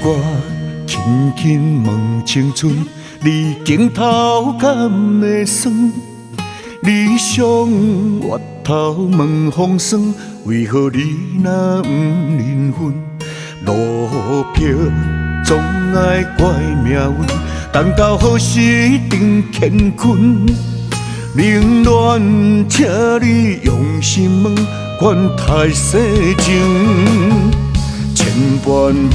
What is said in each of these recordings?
我轻轻问青春，你镜头敢会酸？理想越头问风霜，为何你若不认分？路票总爱怪命运，等到何时定乾坤？宁愿请你用心问，管太世情千万轮。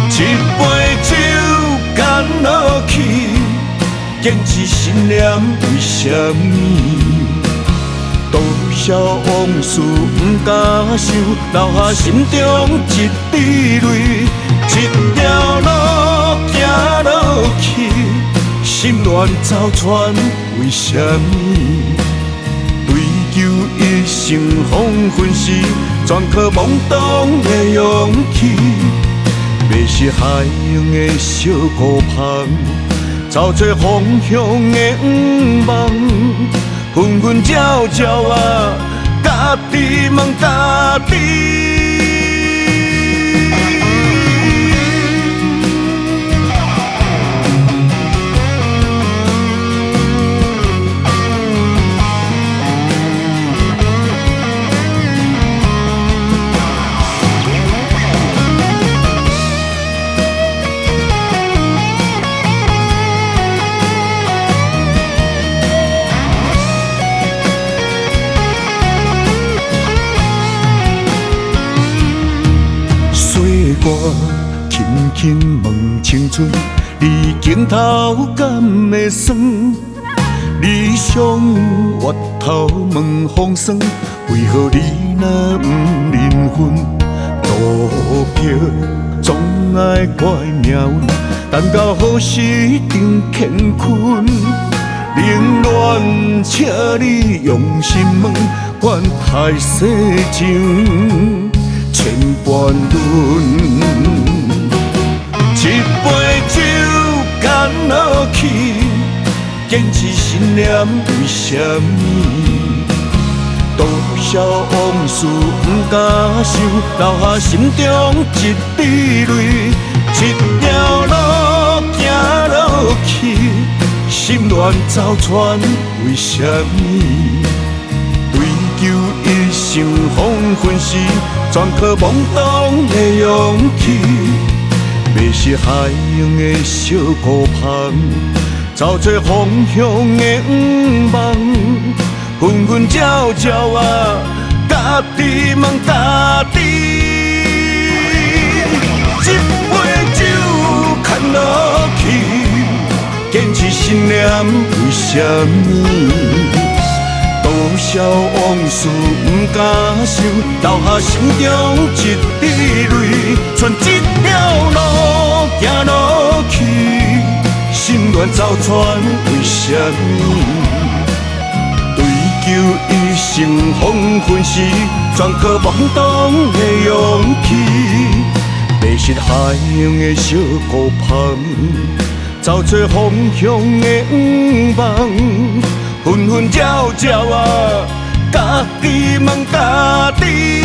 一杯酒干落去，坚持信念为什么？多少往事不敢想，留下心中一滴泪。一条路行落去，心乱走窜为什么？追求一生黄昏时，全靠懵懂的勇气。迷失海洋的小孤芳，走错方向的远望，分分秒秒啊，家己问家己。我轻轻问青春，你镜头敢会酸？理想越头问风霜，为何你若不认分？路票总爱怪命运，等到何时定乾坤？宁愿请你用心问，管太世情千万轮。一杯酒干落去，坚持信念为什么？多少往事不敢想，留下心中一滴泪。一条路行落去，心乱走窜为什么？追求一生黄昏时，全靠懵懂的勇气。迷失海洋的小孤芳，走错方向的远望，分分秒秒啊，家己问家己。一杯酒看落去，坚持信念为什么？多少往事不敢想，留下心中一滴泪。剩一条路行落去，心乱走窜为什么？追求一生黄昏时，全靠懵懂的勇气。迷失海洋的小孤芳，走错方向的远望。分分秒秒啊，家己问家己。